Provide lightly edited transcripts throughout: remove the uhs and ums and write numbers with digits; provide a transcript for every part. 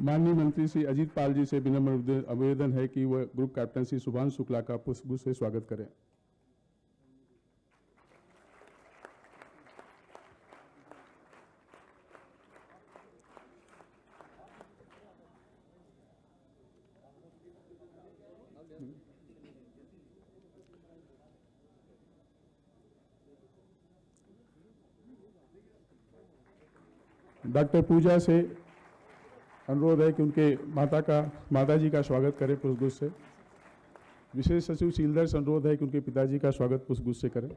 माननीय मंत्री श्री अजीत पाल जी से विनम्र आवेदन है कि वह ग्रुप कैप्टन श्री शुभांशु शुक्ला का पुष्पगुच्छ से स्वागत करें। डॉक्टर पूजा से अनुरोध है कि उनके माताजी का स्वागत करें पुष्पगुच्छ से। विशेष सचिव शीलधर से अनुरोध है कि उनके पिताजी का स्वागत पुष्पगुच्छ से करें।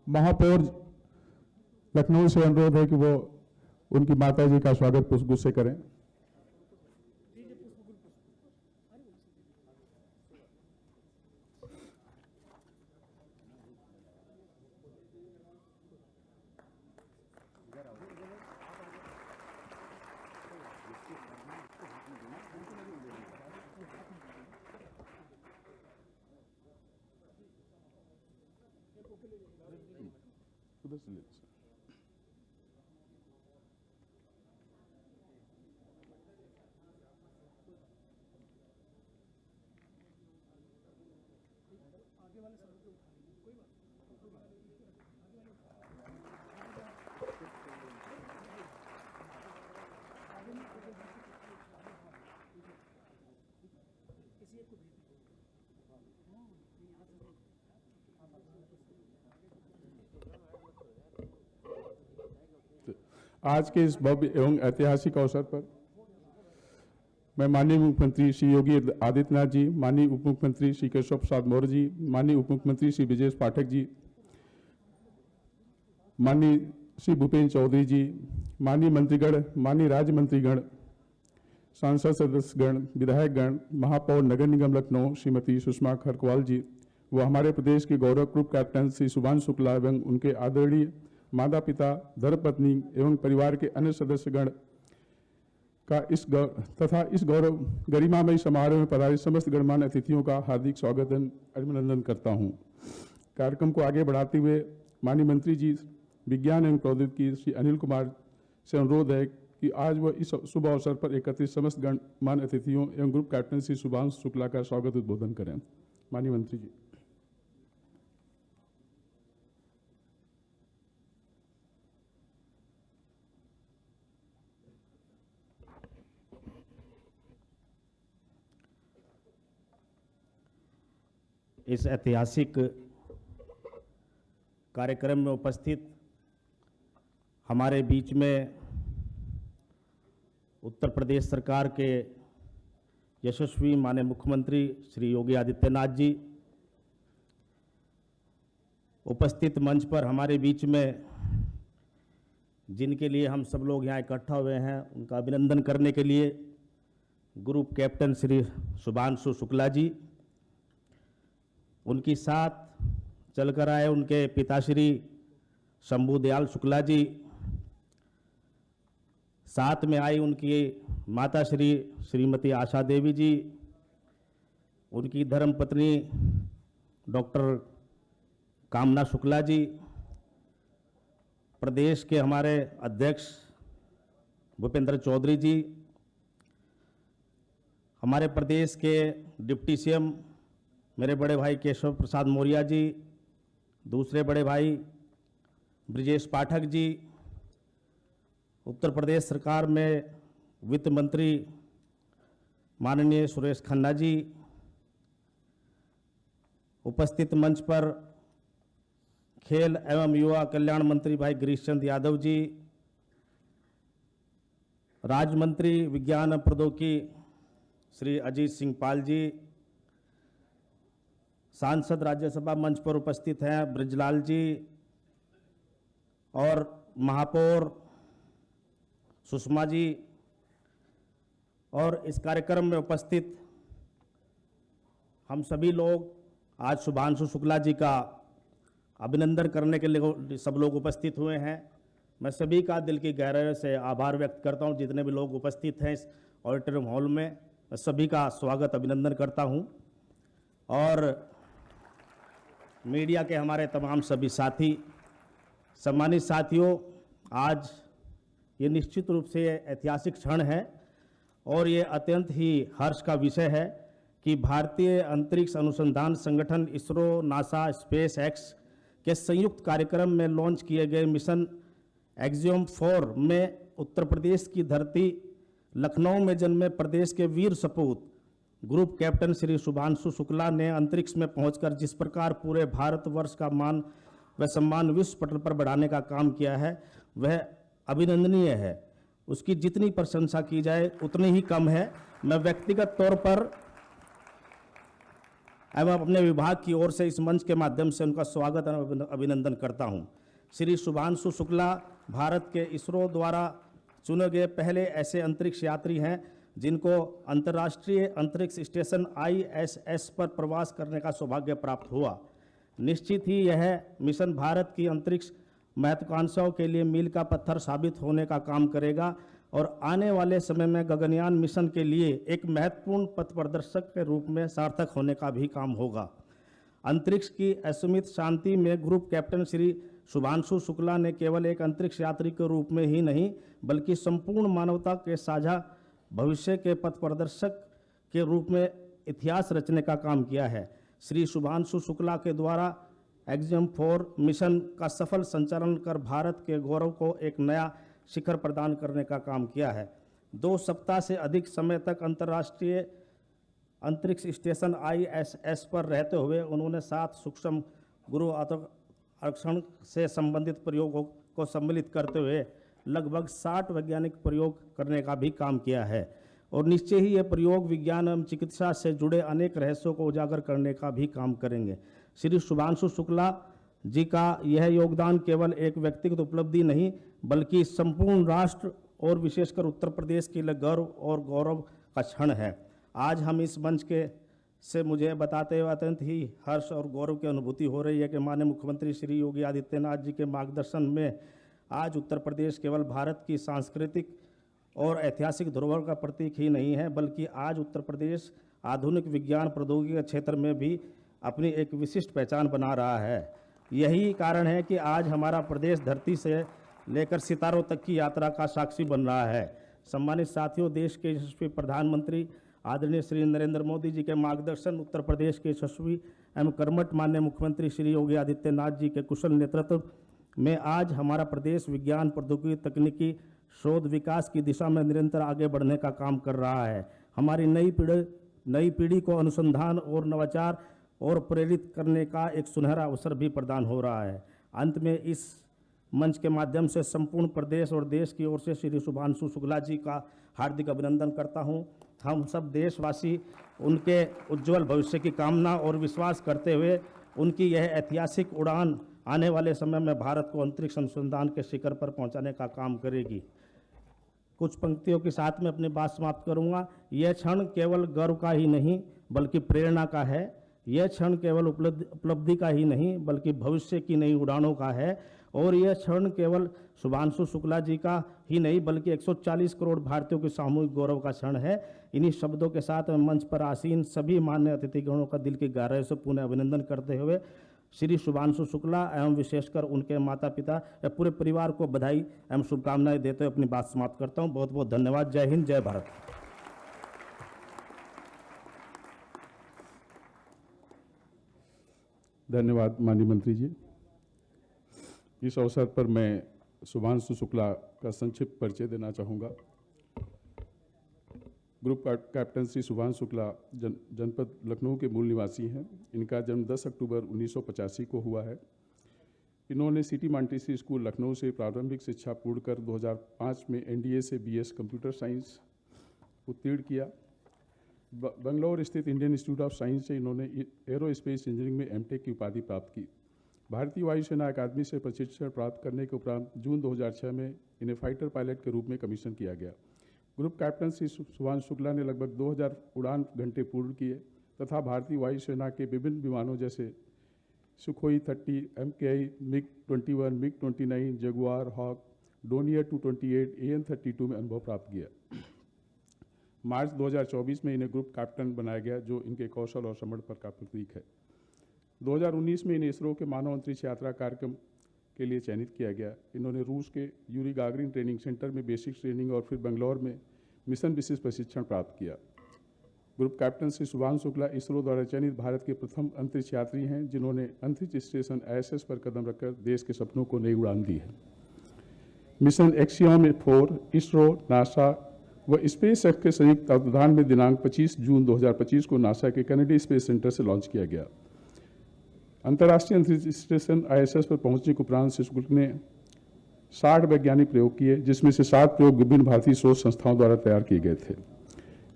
महापौर लखनऊ से अनुरोध है कि वो उनकी माताजी का स्वागत पुष्पगुच्छ से करें। आज के इस भव्य एवं ऐतिहासिक अवसर पर मैं माननीय मुख्यमंत्री श्री योगी आदित्यनाथ जी, माननीय उप मुख्यमंत्री श्री केशव प्रसाद मौर्य जी, माननीय उप मुख्यमंत्री श्री ब्रजेश पाठक जी, माननीय श्री भूपेन्द्र चौधरी जी, माननीय मंत्रीगण, माननीय राज्य मंत्रीगण, सांसद सदस्यगण, विधायकगण, महापौर नगर निगम लखनऊ श्रीमती सुषमा खरकवाल जी व हमारे प्रदेश के गौरव ग्रुप कैप्टन श्री शुभांशु शुक्ला एवं उनके आदरणीय माता पिता, धर्मपत्नी एवं परिवार के अन्य सदस्यगण का इस गौरव गरिमामय समारोह में पधारे समस्त गणमान्य अतिथियों का हार्दिक स्वागत एवं अभिनंदन करता हूं। कार्यक्रम को आगे बढ़ाते हुए माननीय मंत्री जी विज्ञान एवं प्रौद्योगिकी श्री अनिल कुमार से अनुरोध है कि आज वह इस शुभ अवसर पर एकत्रित समस्त गणमान्य अतिथियों एवं ग्रुप कैप्टन श्री शुभांशु शुक्ला का स्वागत उद्बोधन करें। माननीय मंत्री जी। इस ऐतिहासिक कार्यक्रम में उपस्थित हमारे बीच में उत्तर प्रदेश सरकार के यशस्वी माननीय मुख्यमंत्री श्री योगी आदित्यनाथ जी, उपस्थित मंच पर हमारे बीच में जिनके लिए हम सब लोग यहाँ इकट्ठा हुए हैं, उनका अभिनंदन करने के लिए ग्रुप कैप्टन श्री शुभांशु शुक्ला जी, उनकी साथ चलकर आए उनके पिताश्री शंभू दयाल शुक्ला जी, साथ में आई उनकी माताश्री श्रीमती आशा देवी जी, उनकी धर्मपत्नी डॉक्टर कामना शुक्ला जी, प्रदेश के हमारे अध्यक्ष भूपेंद्र चौधरी जी, हमारे प्रदेश के डिप्टी सीएम मेरे बड़े भाई केशव प्रसाद मौर्य जी, दूसरे बड़े भाई ब्रजेश पाठक जी, उत्तर प्रदेश सरकार में वित्त मंत्री माननीय सुरेश खन्ना जी, उपस्थित मंच पर खेल एवं युवा कल्याण मंत्री भाई गिरीश चंद यादव जी, राज्य मंत्री विज्ञान एवं प्रौद्योगिकी श्री अजीत सिंह पाल जी, सांसद राज्यसभा मंच पर उपस्थित हैं ब्रजलाल जी और महापौर सुषमा जी, और इस कार्यक्रम में उपस्थित हम सभी लोग आज शुभांशु शुक्ला जी का अभिनंदन करने के लिए सब लोग उपस्थित हुए हैं। मैं सभी का दिल की गहराई से आभार व्यक्त करता हूं। जितने भी लोग उपस्थित हैं इस ऑडिटोरियम हॉल में, मैं सभी का स्वागत अभिनंदन करता हूं। और मीडिया के हमारे तमाम सभी साथी, सम्मानित साथियों, आज ये निश्चित रूप से ऐतिहासिक क्षण है और ये अत्यंत ही हर्ष का विषय है कि भारतीय अंतरिक्ष अनुसंधान संगठन इसरो, नासा, स्पेस एक्स के संयुक्त कार्यक्रम में लॉन्च किए गए मिशन एक्जियोम 4 में उत्तर प्रदेश की धरती लखनऊ में जन्मे प्रदेश के वीर सपूत ग्रुप कैप्टन श्री शुभांशु शुक्ला ने अंतरिक्ष में पहुंचकर जिस प्रकार पूरे भारतवर्ष का मान व सम्मान विश्व पटल पर बढ़ाने का काम किया है, वह अभिनंदनीय है। उसकी जितनी प्रशंसा की जाए उतनी ही कम है। मैं व्यक्तिगत तौर पर एवं अपने विभाग की ओर से इस मंच के माध्यम से उनका स्वागत और अभिनंदन करता हूं। श्री शुभांशु शुक्ला भारत के इसरो द्वारा चुने गए पहले ऐसे अंतरिक्ष यात्री हैं जिनको अंतर्राष्ट्रीय अंतरिक्ष स्टेशन ISS पर प्रवास करने का सौभाग्य प्राप्त हुआ। निश्चित ही यह मिशन भारत की अंतरिक्ष महत्वाकांक्षाओं के लिए मील का पत्थर साबित होने का काम करेगा और आने वाले समय में गगनयान मिशन के लिए एक महत्वपूर्ण पथ प्रदर्शक के रूप में सार्थक होने का भी काम होगा। अंतरिक्ष की असीमित शांति में ग्रुप कैप्टन श्री शुभांशु शुक्ला ने केवल एक अंतरिक्ष यात्री के रूप में ही नहीं बल्कि संपूर्ण मानवता के साझा भविष्य के पथ प्रदर्शक के रूप में इतिहास रचने का काम किया है। श्री शुभांशु शुक्ला के द्वारा एक्जियोम 4 मिशन का सफल संचालन कर भारत के गौरव को एक नया शिखर प्रदान करने का काम किया है। 2 सप्ताह से अधिक समय तक अंतर्राष्ट्रीय अंतरिक्ष स्टेशन ISS पर रहते हुए उन्होंने 7 सूक्ष्म गुरुत्वाकर्षण से संबंधित प्रयोगों को सम्मिलित करते हुए लगभग 60 वैज्ञानिक प्रयोग करने का भी काम किया है और निश्चय ही ये प्रयोग विज्ञान एवं चिकित्सा से जुड़े अनेक रहस्यों को उजागर करने का भी काम करेंगे। श्री शुभांशु शुक्ला जी का यह योगदान केवल एक व्यक्तिगत उपलब्धि नहीं बल्कि संपूर्ण राष्ट्र और विशेषकर उत्तर प्रदेश के लिए गर्व और गौरव का क्षण है। आज हम इस मंच के से मुझे बताते हुए अत्यंत ही हर्ष और गौरव की अनुभूति हो रही है कि माननीय मुख्यमंत्री श्री योगी आदित्यनाथ जी के मार्गदर्शन में आज उत्तर प्रदेश केवल भारत की सांस्कृतिक और ऐतिहासिक धरोहर का प्रतीक ही नहीं है बल्कि आज उत्तर प्रदेश आधुनिक विज्ञान प्रौद्योगिकी के क्षेत्र में भी अपनी एक विशिष्ट पहचान बना रहा है। यही कारण है कि आज हमारा प्रदेश धरती से लेकर सितारों तक की यात्रा का साक्षी बन रहा है। सम्मानित साथियों, देश के यशस्वी प्रधानमंत्री आदरणीय श्री नरेंद्र मोदी जी के मार्गदर्शन, उत्तर प्रदेश के यशस्वी एवं कर्मठ माननीय मुख्यमंत्री श्री योगी आदित्यनाथ जी के कुशल नेतृत्व में आज हमारा प्रदेश विज्ञान प्रौद्योगिकी तकनीकी शोध विकास की दिशा में निरंतर आगे बढ़ने का काम कर रहा है। हमारी नई पीढ़ी को अनुसंधान और नवाचार और प्रेरित करने का एक सुनहरा अवसर भी प्रदान हो रहा है। अंत में इस मंच के माध्यम से संपूर्ण प्रदेश और देश की ओर से श्री शुभांशु शुक्ला जी का हार्दिक अभिनंदन करता हूं। हम सब देशवासी उनके उज्जवल भविष्य की कामना और विश्वास करते हुए उनकी यह ऐतिहासिक उड़ान आने वाले समय में भारत को अंतरिक्ष अनुसंधान के शिखर पर पहुंचाने का काम करेगी। कुछ पंक्तियों के साथ में अपनी बात समाप्त करूंगा। यह क्षण केवल गर्व का ही नहीं बल्कि प्रेरणा का है। यह क्षण केवल उपलब्धि का ही नहीं बल्कि भविष्य की नई उड़ानों का है और यह क्षण केवल शुभांशु शुक्ला जी का ही नहीं बल्कि 140 करोड़ भारतीयों के सामूहिक गौरव का क्षण है। इन्हीं शब्दों के साथ मंच पर आसीन सभी मान्य अतिथिगणों का दिल की गहराई से पुनः अभिनंदन करते हुए श्री शुभांशु शुक्ला एवं विशेषकर उनके माता पिता या पूरे परिवार को बधाई एवं शुभकामनाएं देते हुए अपनी बात समाप्त करता हूं। बहुत बहुत धन्यवाद। जय हिंद, जय भारत। धन्यवाद माननीय मंत्री जी। इस अवसर पर मैं शुभांशु शुक्ला का संक्षिप्त परिचय देना चाहूँगा। ग्रुप कैप्टन श्री शुभांशु शुक्ला जनपद लखनऊ के मूल निवासी हैं। इनका जन्म 10 अक्टूबर 1985 को हुआ है। इन्होंने सिटी मॉन्टेसरी स्कूल लखनऊ से प्रारंभिक शिक्षा पूर्ण कर 2005 में NDA से BS कंप्यूटर साइंस उत्तीर्ण किया। बंगलौर स्थित इंडियन इंस्टीट्यूट ऑफ साइंस से इन्होंने एरोस्पेस इंजीनियरिंग में MTech की उपाधि प्राप्त की। भारतीय वायुसेना अकादमी से प्रशिक्षण प्राप्त करने के उपरांत जून 2006 में इन्हें फाइटर पायलट के रूप में कमीशन किया गया। ग्रुप कैप्टन श्री शुभांशु शुक्ला ने लगभग 2000 उड़ान घंटे पूर्ण किए तथा भारतीय वायुसेना के विभिन्न विमानों जैसे Sukhoi 30, MKI, MiG-21, MiG-29, Jaguar, Hawk, Dornier 228, AN-32 में अनुभव प्राप्त किया। मार्च 2024 में इन्हें ग्रुप कैप्टन बनाया गया जो इनके कौशल और समर्पण का प्रतीक है। 2019 में इन्हें इसरो के मानव अंतरिक्ष यात्रा कार्यक्रम के लिए चयनित किया गया। इन्होंने रूस के यूरी गागरिन ट्रेनिंग सेंटर में बेसिक ट्रेनिंग और फिर बेंगलोर में मिशन विशेष प्रशिक्षण प्राप्त किया। ग्रुप कैप्टन श्री शुभांशु शुक्ला इसरो द्वारा चयनित भारत के प्रथम अंतरिक्ष यात्री हैं जिन्होंने अंतरिक्ष स्टेशन ISS पर कदम रखकर देश के सपनों को नई उड़ान दी है। मिशन एक्सियम 4 इसरो, नासा व स्पेस एक्स के संयुक्त तत्वावधान में दिनांक 25 जून 2025 को नासा के कैनेडी स्पेस सेंटर से लॉन्च किया गया। अंतर्राष्ट्रीय अंतरिक्ष स्टेशन ISS पर पहुंचने के उपरांत श्री शुक्ल ने 60 वैज्ञानिक प्रयोग किए, जिसमें से 7 प्रयोग विभिन्न भारतीय शोध संस्थाओं द्वारा तैयार किए गए थे।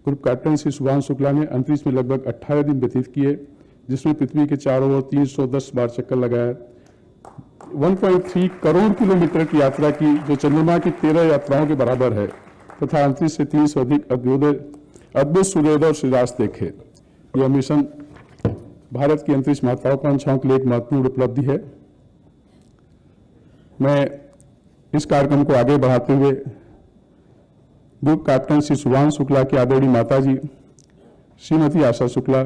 ग्रुप कैप्टन श्री शुभांशु शुक्ला ने अंतरिक्ष में लगभग 18 दिन व्यतीत किए, जिसमें पृथ्वी के चारों ओर 310 बार चक्कर लगाया, 1.3 करोड़ किलोमीटर की यात्रा की, जो चंद्रमा की 13 यात्राओं के बराबर है, तथा अंतरिक्ष से 300 अधिक अद्भुत सूर्योदय और सूर्यास्त देखे। यह मिशन भारत की अंतरिक्ष महत्वाकांक्षाओं के लिए एक महत्वपूर्ण उपलब्धि है। मैं इस कार्यक्रम को आगे बढ़ाते हुए ग्रुप कैप्टन श्री शुभांशु शुक्ला की आदरणीय माताजी श्रीमती आशा शुक्ला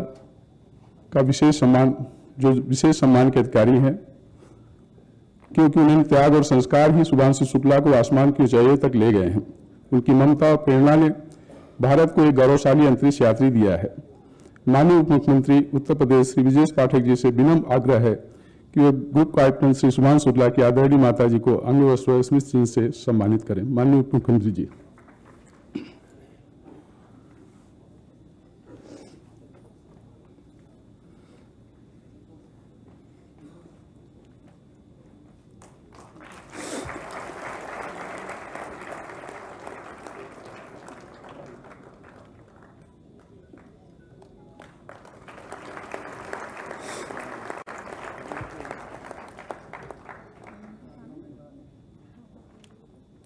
का विशेष सम्मान के अधिकारी हैं, क्योंकि उन्होंने त्याग और संस्कार ही शुभांशु शुक्ला को आसमान की ऊंचाइयों तक ले गए हैं। उनकी ममता और प्रेरणा ने भारत को एक गौरवशाली अंतरिक्ष यात्री दिया है। माननीय उप मुख्यमंत्री उत्तर प्रदेश श्री ब्रजेश पाठक जी से विनम्र आग्रह है कि वे ग्रुप कैप्टन श्री शुभांशु शुक्ला की आदरणीय माताजी को अंग वस्त्र स्मृति चिन्ह से सम्मानित करें। माननीय उप मुख्यमंत्री जी।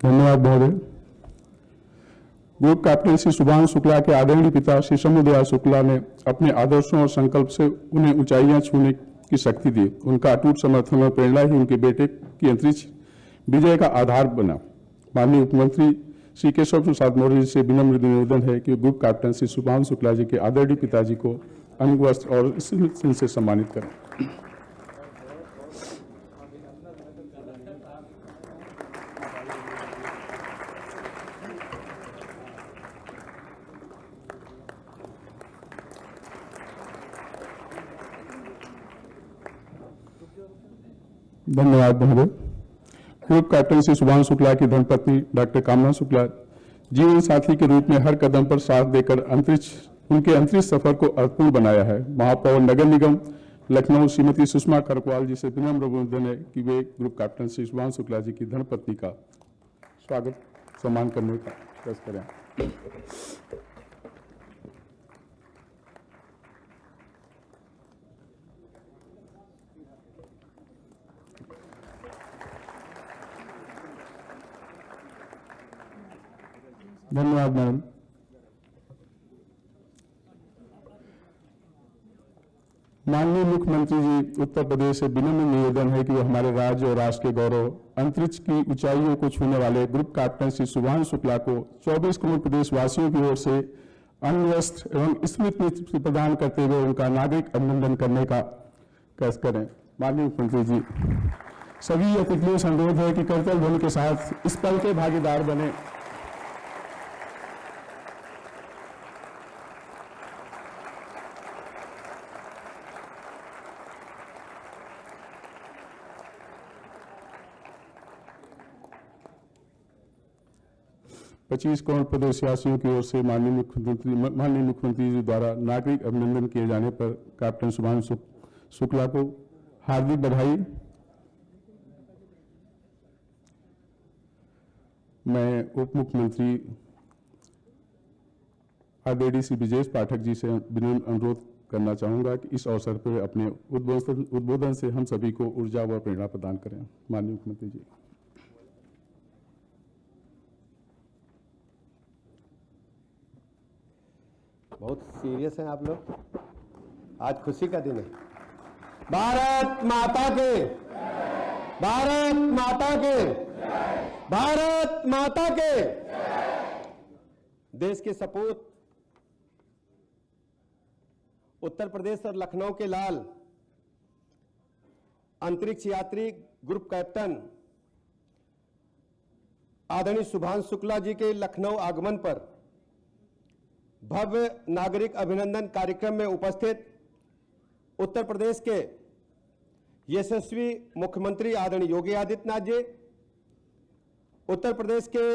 धन्यवाद महोदय। ग्रुप कैप्टन श्री शुभांशु शुक्ला के आदरणीय पिता श्री समुदयाल शुक्ला ने अपने आदर्शों और संकल्प से उन्हें ऊंचाइयां छूने की शक्ति दी। उनका अटूट समर्थन और प्रेरणा ही उनके बेटे की अंतरिक्ष विजय का आधार बना। माननीय मुख्यमंत्री श्री केशव प्रसाद मौर्य जी से विनम्र निवेदन है कि ग्रुप कैप्टन श्री शुभांशु शुक्ला जी के आदरणीय पिताजी को अंग वस्त्र और स्मृति चिन्ह से सम्मानित करें। धन्यवाद महोदय। ग्रुप कैप्टन श्री शुभांशु शुक्ला की धर्मपत्नी डॉक्टर कामना शुक्ला जीवन साथी के रूप में हर कदम पर साथ देकर उनके अंतरिक्ष सफर को अर्थपूर्ण बनाया है। महापौर नगर निगम लखनऊ श्रीमती सुषमा खरकवाल जी से विनम्र निवेदन है कि वे ग्रुप कैप्टन श्री शुभांशु शुक्ला जी की धर्मपत्नी का स्वागत सम्मान करने का प्रयास करें। धन्यवाद मैडम। माननीय मुख्यमंत्री जी, उत्तर प्रदेश से विनम्र निवेदन है कि वो हमारे राज्य और राष्ट्र के गौरव अंतरिक्ष की ऊंचाइयों को छूने वाले ग्रुप कैप्टन श्री शुभांशु शुक्ला को 24 करोड़ प्रदेशवासियों की ओर से अंग वस्त्र एवं स्मृति प्रदान करते हुए उनका नागरिक अभिनंदन करने का प्रयास करें। माननीय मुख्यमंत्री जी, सभी अतिथियों से अनुरोध है कि करतल ध्वनि के साथ इस पल के भागीदार बने। पच्चीस करोड़ प्रदेशवासियों की ओर से माननीय मुख्यमंत्री जी द्वारा नागरिक अभिनंदन किए जाने पर कैप्टन शुभांशु शुक्ला को हार्दिक बधाई। मैं उप मुख्यमंत्री आदरणीय श्री ब्रजेश पाठक जी से विनम्र अनुरोध करना चाहूंगा कि इस अवसर पर अपने उद्बोधन से हम सभी को ऊर्जा व प्रेरणा प्रदान करें। माननीय मुख्यमंत्री जी। बहुत सीरियस हैं आप लोग। आज खुशी का दिन है। भारत माता के, भारत माता के, भारत माता के। देश के सपूत उत्तर प्रदेश और लखनऊ के लाल अंतरिक्ष यात्री ग्रुप कैप्टन आदरणीय शुभांशु शुक्ला जी के लखनऊ आगमन पर भव्य नागरिक अभिनंदन कार्यक्रम में उपस्थित उत्तर प्रदेश के यशस्वी मुख्यमंत्री आदरणीय योगी आदित्यनाथ जी, उत्तर प्रदेश के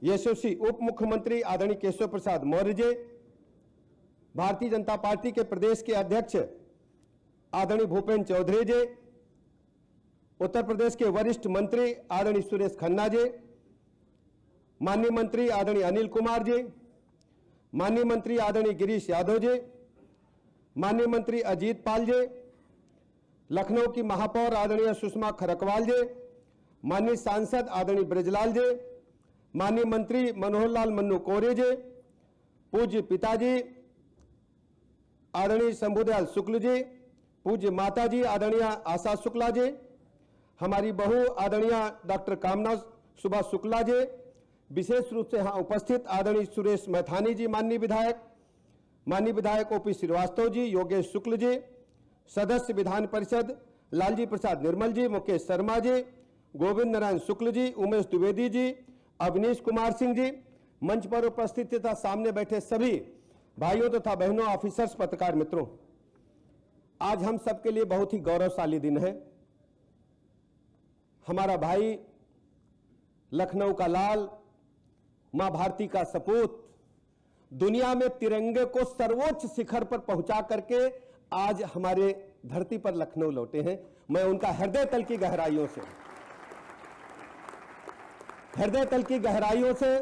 यशस्वी उप मुख्यमंत्री आदरणीय केशव प्रसाद मौर्य जी, भारतीय जनता पार्टी के प्रदेश के अध्यक्ष आदरणीय भूपेंद्र चौधरी जी, उत्तर प्रदेश के वरिष्ठ मंत्री आदरणीय सुरेश खन्ना जी, माननीय मंत्री आदरणीय अनिल कुमार जी, माननीय मंत्री आदरणीय गिरीश यादव जी, माननीय मंत्री अजीत पाल जी, लखनऊ की महापौर आदरणीय सुषमा खरकवाल जी, माननीय सांसद आदरणीय ब्रजलाल जी, माननीय मंत्री मनोहर लाल मन्नू कोरे जी, पूज्य पिताजी आदरणीय शंभुदयाल शुक्ल जी, पूज्य माताजी आदरणीय आशा शुक्ला जी, हमारी बहू आदरणीय डॉक्टर कामना सुभा शुक्ला जी, विशेष रूप से यहाँ उपस्थित आदरणीय सुरेश मैथानी जी, माननीय विधायक ओपी श्रीवास्तव जी, योगेश शुक्ल जी, सदस्य विधान परिषद लालजी प्रसाद निर्मल जी, मुकेश शर्मा जी, गोविंद नारायण शुक्ल जी, उमेश द्विवेदी जी, अवनीश कुमार सिंह जी, मंच पर उपस्थित तथा सामने बैठे सभी भाइयों तथा बहनों, ऑफिसर्स, पत्रकार मित्रों, आज हम सबके लिए बहुत ही गौरवशाली दिन है। हमारा भाई लखनऊ का लाल, मां भारती का सपूत, दुनिया में तिरंगे को सर्वोच्च शिखर पर पहुंचा करके आज हमारे धरती पर लखनऊ लौटे हैं। मैं उनका हृदय तल की गहराइयों से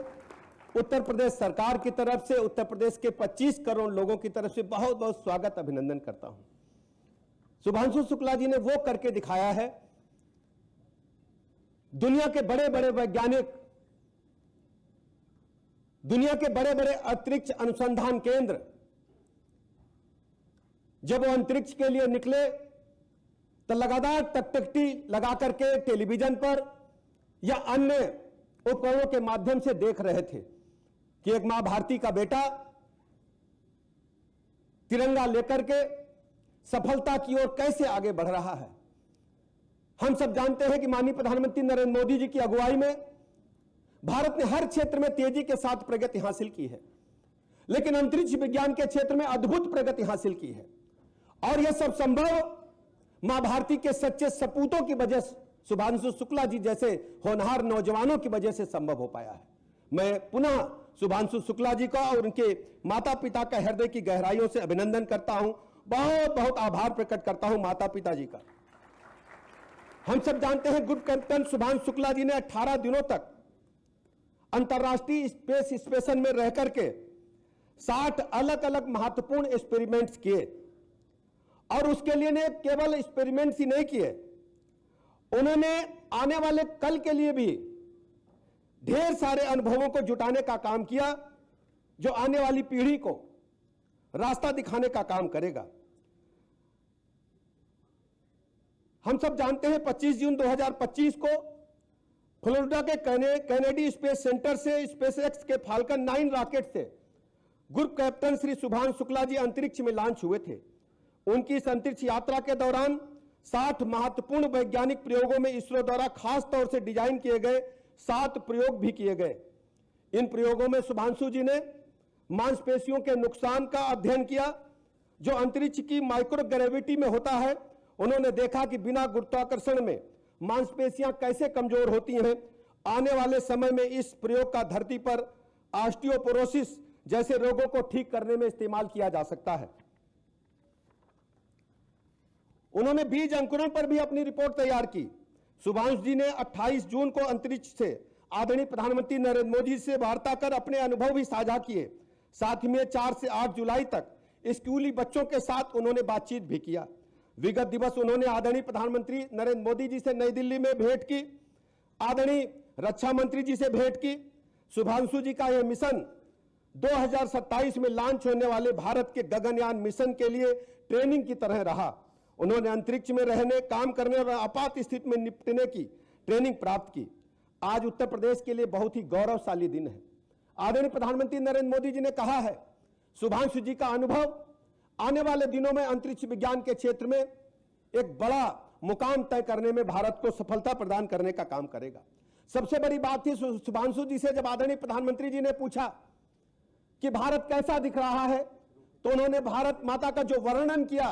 उत्तर प्रदेश सरकार की तरफ से, उत्तर प्रदेश के 25 करोड़ लोगों की तरफ से बहुत बहुत स्वागत अभिनंदन करता हूं। शुभांशु शुक्ला जी ने वो करके दिखाया है। दुनिया के बड़े बड़े वैज्ञानिक, दुनिया के बड़े बड़े अंतरिक्ष अनुसंधान केंद्र जब वो अंतरिक्ष के लिए निकले तो लगातार टकटकी लगा करके टेलीविजन पर या अन्य उपकरणों के माध्यम से देख रहे थे कि एक मां भारती का बेटा तिरंगा लेकर के सफलता की ओर कैसे आगे बढ़ रहा है। हम सब जानते हैं कि माननीय प्रधानमंत्री नरेंद्र मोदी जी की अगुवाई में भारत ने हर क्षेत्र में तेजी के साथ प्रगति हासिल की है, लेकिन अंतरिक्ष विज्ञान के क्षेत्र में अद्भुत प्रगति हासिल की है। और यह सब संभव मां भारती के सच्चे सपूतों की वजह से, शुभांशु शुक्ला जी जैसे होनहार नौजवानों की वजह से संभव हो पाया है। मैं पुनः शुभांशु शुक्ला जी का और उनके माता पिता का हृदय की गहराइयों से अभिनंदन करता हूं, बहुत बहुत आभार प्रकट करता हूं माता पिता जी का। हम सब जानते हैं ग्रुप कैप्टन शुभांशु शुक्ला जी ने 18 दिनों तक अंतर्राष्ट्रीय स्पेस स्टेशन में रह करके 60 अलग अलग महत्वपूर्ण एक्सपेरिमेंट्स किए, और उसके लिए ने केवल एक्सपेरिमेंट्स ही नहीं किए, उन्होंने आने वाले कल के लिए भी ढेर सारे अनुभवों को जुटाने का काम किया, जो आने वाली पीढ़ी को रास्ता दिखाने का काम करेगा। हम सब जानते हैं 25 जून 2025 को फ्लोरिडा के कैनेडी स्पेस सेंटर से स्पेसएक्स के फाल्कन 9 रॉकेट से ग्रुप कैप्टन श्री शुभांशु शुक्ला जी अंतरिक्ष में लॉन्च हुए थे। उनकी इस अंतरिक्ष यात्रा के दौरान 60 महत्वपूर्ण वैज्ञानिक प्रयोगों में इसरो द्वारा खास तौर से डिजाइन किए गए 7 प्रयोग भी किए गए। इन प्रयोगों में शुभांशु जी ने मांसपेशियों के नुकसान का अध्ययन किया जो अंतरिक्ष की माइक्रोग्रेविटी में होता है। उन्होंने देखा कि बिना गुरुत्वाकर्षण में मांसपेशियां कैसे कमजोर होती हैं। आने वाले समय में इस प्रयोग का धरती पर ऑस्टियोपोरोसिस जैसे रोगों को ठीक करने में इस्तेमाल किया जा सकता है। उन्होंने बीज अंकुरण पर भी अपनी रिपोर्ट तैयार की। शुभांशु जी ने 28 जून को अंतरिक्ष से आदरणीय प्रधानमंत्री नरेंद्र मोदी से वार्ता कर अपने अनुभव भी साझा किए। साथ ही में 4 से 8 जुलाई तक स्कूली बच्चों के साथ उन्होंने बातचीत भी किया। विगत दिवस उन्होंने आदरणीय प्रधानमंत्री नरेंद्र मोदी जी से नई दिल्ली में भेंट की, आदरणीय रक्षा मंत्री जी से भेंट की। शुभांशु जी का यह मिशन 2027 में लॉन्च होने वाले भारत के गगनयान मिशन के लिए ट्रेनिंग की तरह रहा। उन्होंने अंतरिक्ष में रहने, काम करने और आपात स्थिति में निपटने की ट्रेनिंग प्राप्त की। आज उत्तर प्रदेश के लिए बहुत ही गौरवशाली दिन है। आदरणीय प्रधानमंत्री नरेंद्र मोदी जी ने कहा है शुभांशु जी का अनुभव आने वाले दिनों में अंतरिक्ष विज्ञान के क्षेत्र में एक बड़ा मुकाम तय करने में भारत को सफलता प्रदान करने का काम करेगा। सबसे बड़ी बात थी शुभांशु जी से जब आदरणीय प्रधानमंत्री जी ने पूछा कि भारत कैसा दिख रहा है, तो उन्होंने भारत माता का जो वर्णन किया,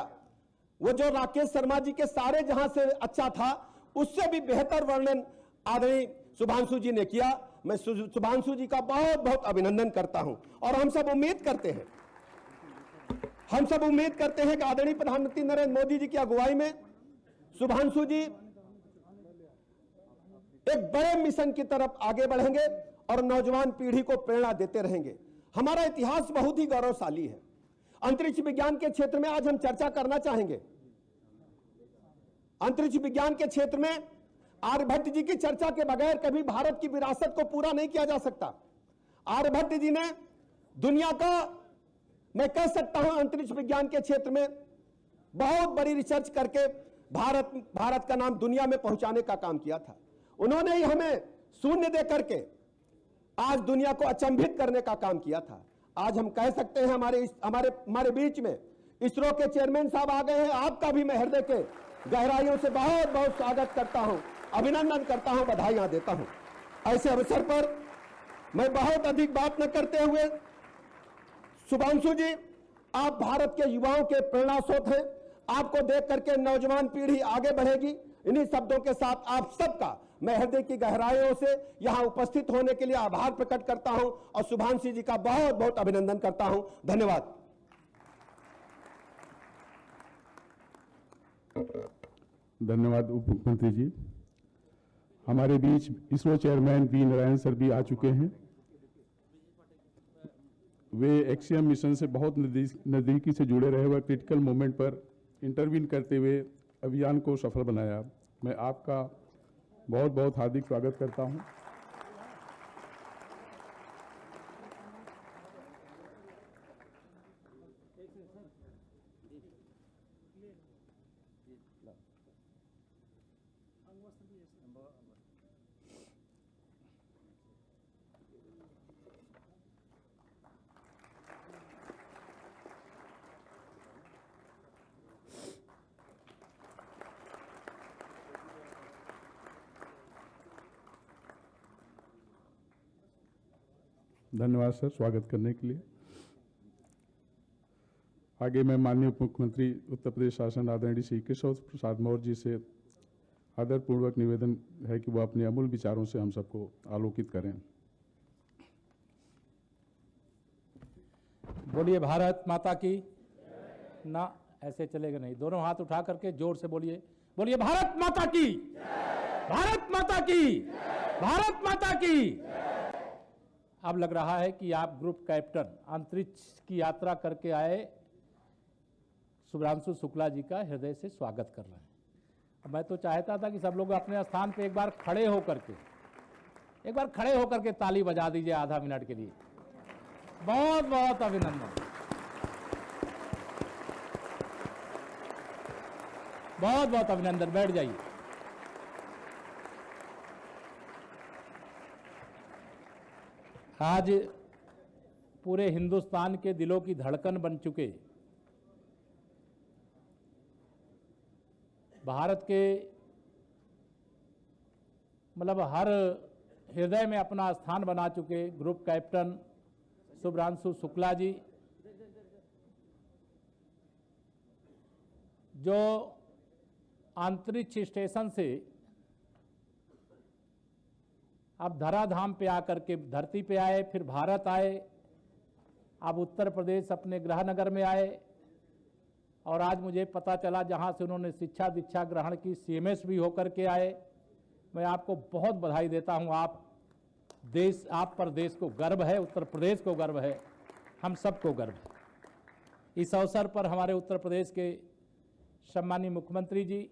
वो जो राकेश शर्मा जी के सारे जहां से अच्छा था, उससे भी बेहतर वर्णन आदरणीय शुभांशु जी ने किया। मैं शुभांशु जी का बहुत बहुत अभिनंदन करता हूं और हम सब उम्मीद करते हैं कि आदरणीय प्रधानमंत्री नरेंद्र मोदी जी की अगुवाई में शुभांशु जी एक बड़े मिशन की तरफ आगे बढ़ेंगे और नौजवान पीढ़ी को प्रेरणा देते रहेंगे। हमारा इतिहास बहुत ही गौरवशाली है। अंतरिक्ष विज्ञान के क्षेत्र में आज हम चर्चा करना चाहेंगे। अंतरिक्ष विज्ञान के क्षेत्र में आर्यभट्ट जी की चर्चा के बगैर कभी भारत की विरासत को पूरा नहीं किया जा सकता। आर्यभट्ट जी ने दुनिया का, मैं कह सकता हूं, अंतरिक्ष विज्ञान के क्षेत्र में बहुत बड़ी रिसर्च करके भारत का नाम दुनिया में पहुंचाने का काम किया था। उन्होंने ही हमें शून्य दे करके आज दुनिया को अचंभित करने का काम किया था। आज हम कह सकते हैं हमारे बीच में इसरो के चेयरमैन साहब आ गए हैं। आपका भी मैं हृदय के गहराइयों से बहुत बहुत स्वागत करता हूं, अभिनंदन करता हूं, बधाइयां देता हूं। ऐसे अवसर पर मैं बहुत अधिक बात न करते हुए, शुभांशु जी, आप भारत के युवाओं के प्रेरणा स्रोत हैं। आपको देख करके नौजवान पीढ़ी आगे बढ़ेगी। इन्हीं शब्दों के साथ आप सबका मैं हृदय की गहराइयों से यहां उपस्थित होने के लिए आभार प्रकट करता हूं और शुभांशु जी का बहुत बहुत अभिनंदन करता हूं। धन्यवाद। धन्यवाद उप मुख्यमंत्री जी। हमारे बीच ISRO chairman V Narayan sir भी आ चुके हैं। वे एक्सियम मिशन से बहुत नज़दीकी से जुड़े रहे हुए क्रिटिकल मोमेंट पर इंटरवीन करते हुए अभियान को सफल बनाया। मैं आपका बहुत बहुत हार्दिक स्वागत करता हूं। धन्यवाद सर स्वागत करने के लिए। आगे मैं माननीय उप मुख्यमंत्री उत्तर प्रदेश शासन आदरणीय श्री केशव प्रसाद मौर्य जी से आदरपूर्वक निवेदन है कि वो अपने अमूल्य विचारों से हम सबको आलोकित करें। बोलिए भारत माता की। ना ऐसे चलेगा नहीं, दोनों हाथ उठा करके जोर से बोलिए। बोलिए भारत माता की, भारत माता की, भारत माता की। अब लग रहा है कि आप ग्रुप कैप्टन अंतरिक्ष की यात्रा करके आए शुभ्रांशु शुक्ला जी का हृदय से स्वागत कर रहे हैं। मैं तो चाहता था कि सब लोग अपने स्थान पे एक बार खड़े होकर के ताली बजा दीजिए आधा मिनट के लिए। बहुत बहुत अभिनंदन, बहुत बहुत अभिनंदन। बैठ जाइए। आज पूरे हिंदुस्तान के दिलों की धड़कन बन चुके भारत के, मतलब हर हृदय में अपना स्थान बना चुके ग्रुप कैप्टन शुभ्रांशु शुक्ला जी, जो अंतरिक्ष स्टेशन से अब धराधाम पे आकर के धरती पे आए, फिर भारत आए, अब उत्तर प्रदेश अपने गृहनगर में आए और आज मुझे पता चला जहां से उन्होंने शिक्षा दीक्षा ग्रहण की, सीएमएस भी होकर के आए। मैं आपको बहुत बधाई देता हूं। आप पर देश को गर्व है, उत्तर प्रदेश को गर्व है, हम सबको गर्व है। इस अवसर पर हमारे उत्तर प्रदेश के सम्मानीय मुख्यमंत्री जी,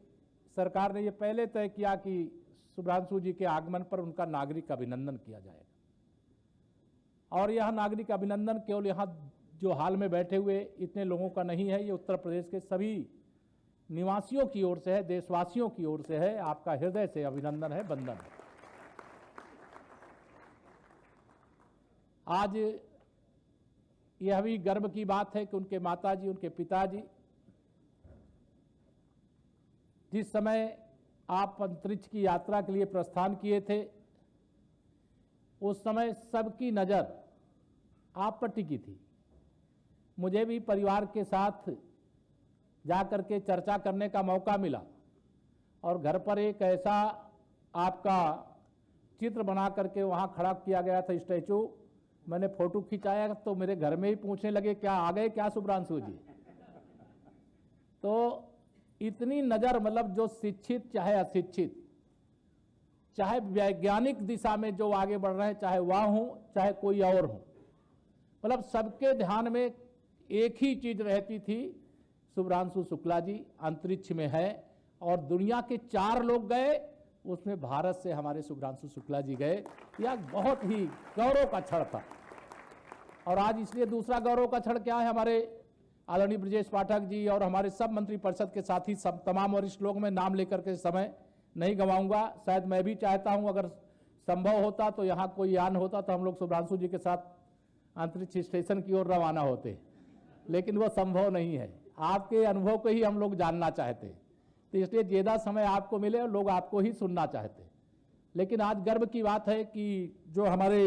सरकार ने ये पहले तय किया कि शुभ्रांशु जी के आगमन पर उनका नागरिक अभिनंदन किया जाएगा। और यह नागरिक अभिनंदन केवल यहाँ जो हाल में बैठे हुए इतने लोगों का नहीं है, ये उत्तर प्रदेश के सभी निवासियों की ओर से है, देशवासियों की ओर से है। आपका हृदय से अभिनंदन है, वंदन है। आज यह भी गर्व की बात है कि उनके माताजी, उनके पिताजी जिस समय आप अंतरिक्ष की यात्रा के लिए प्रस्थान किए थे, उस समय सबकी नज़र आप पर टिकी थी। मुझे भी परिवार के साथ जाकर के चर्चा करने का मौका मिला और घर पर एक ऐसा आपका चित्र बना करके वहाँ खड़ा किया गया था स्टैचू। मैंने फोटो खिंचाया तो मेरे घर में ही पूछने लगे, क्या आ गए क्या शुभ्रांशु जी? तो इतनी नज़र, मतलब जो शिक्षित चाहे अशिक्षित, चाहे वैज्ञानिक दिशा में जो आगे बढ़ रहे हैं, चाहे वह हों चाहे कोई और हो, मतलब सबके ध्यान में एक ही चीज रहती थी, शुभ्रांशु शुक्ला जी अंतरिक्ष में है। और दुनिया के 4 लोग गए, उसमें भारत से हमारे शुभ्रांशु शुक्ला जी गए। यह बहुत ही गौरव का क्षण था। और आज इसलिए दूसरा गौरव का क्षण क्या है, हमारे आदरणीय ब्रजेश पाठक जी और हमारे सब मंत्रिपरिषद के साथी, सब तमाम वरिष्ठ लोग, मैं नाम लेकर के समय नहीं गंवाऊंगा। शायद मैं भी चाहता हूं अगर संभव होता तो यहाँ कोई यान होता तो हम लोग शुभ्रांशु जी के साथ अंतरिक्ष स्टेशन की ओर रवाना होते, लेकिन वो संभव नहीं है। आपके अनुभव को ही हम लोग जानना चाहते, तो इसलिए ज़्यादा समय आपको मिले और लोग आपको ही सुनना चाहते। लेकिन आज गर्व की बात है कि जो हमारे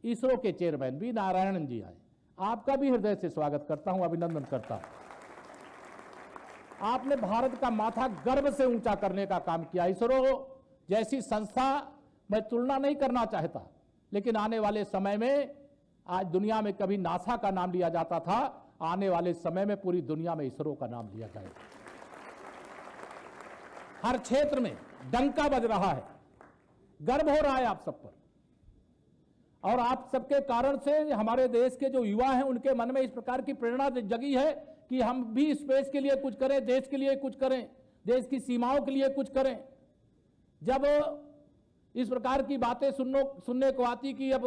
इसरो के चेयरमैन वी नारायणन जी आए, आपका भी हृदय से स्वागत करता हूं, अभिनंदन करता हूं। आपने भारत का माथा गर्व से ऊंचा करने का काम किया। इसरो जैसी संस्था, मैं तुलना नहीं करना चाहता, लेकिन आने वाले समय में, आज दुनिया में कभी नासा का नाम लिया जाता था, आने वाले समय में पूरी दुनिया में इसरो का नाम लिया जाएगा। हर क्षेत्र में डंका बज रहा है, गर्व हो रहा है आप सब पर। और आप सबके कारण से हमारे देश के जो युवा हैं, उनके मन में इस प्रकार की प्रेरणा जगी है कि हम भी स्पेस के लिए कुछ करें, देश के लिए कुछ करें, देश की सीमाओं के लिए कुछ करें। जब इस प्रकार की बातें सुनने को आती कि अब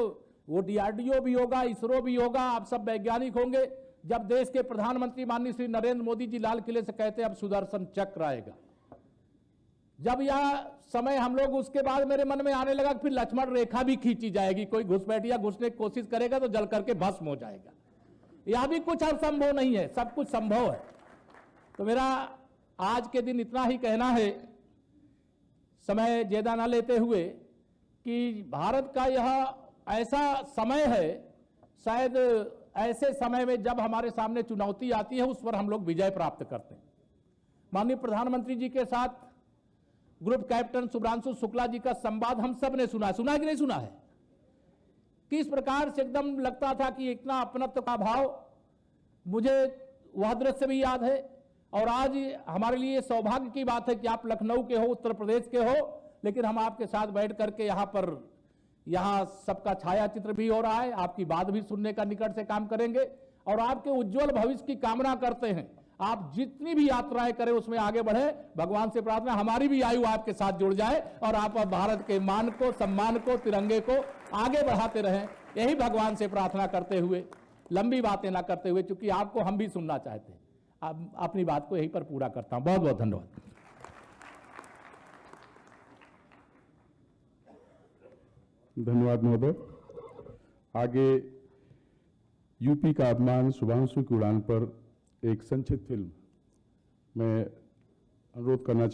वो DRDO भी होगा, इसरो भी होगा, आप सब वैज्ञानिक होंगे, जब देश के प्रधानमंत्री माननीय श्री नरेंद्र मोदी जी लाल किले से कहते हैं अब सुदर्शन चक्र आएगा, जब यह समय हम लोग, उसके बाद मेरे मन में आने लगा कि फिर लक्ष्मण रेखा भी खींची जाएगी, कोई घुसपैठिया घुसने की कोशिश करेगा तो जल करके भस्म हो जाएगा। यह भी कुछ असंभव नहीं है, सब कुछ संभव है। तो मेरा आज के दिन इतना ही कहना है, समय ज्यादा ना लेते हुए, कि भारत का यह ऐसा समय है, शायद ऐसे समय में जब हमारे सामने चुनौती आती है, उस पर हम लोग विजय प्राप्त करते हैं। माननीय प्रधानमंत्री जी के साथ ग्रुप कैप्टन शुभ्रांशु शुक्ला जी का संवाद हम सब ने सुना है कि नहीं सुना है? किस प्रकार से एकदम लगता था कि इतना अपनत्व का भाव, मुझे वह दृश्य भी याद है। और आज हमारे लिए सौभाग्य की बात है कि आप लखनऊ के हो, उत्तर प्रदेश के हो, लेकिन हम आपके साथ बैठ करके यहाँ सबका छाया चित्र भी हो रहा है, आपकी बात भी सुनने का निकट से काम करेंगे और आपके उज्जवल भविष्य की कामना करते हैं। आप जितनी भी यात्राएं करें उसमें आगे बढ़े, भगवान से प्रार्थना हमारी भी आयु आपके साथ जुड़ जाए और आप भारत के मान को, सम्मान को, तिरंगे को आगे बढ़ाते रहें, यही भगवान से प्रार्थना करते हुए, लंबी बातें ना करते हुए, क्योंकि आपको हम भी सुनना चाहते हैं। अपनी बात को यहीं पर पूरा करता हूं। बहुत बहुत धन्यवाद। धन्यवाद महोदय। आगे यूपी का अपमान शुभांशु की उड़ान पर एक संक्षिप्त फिल्म मैं अनुरोध करना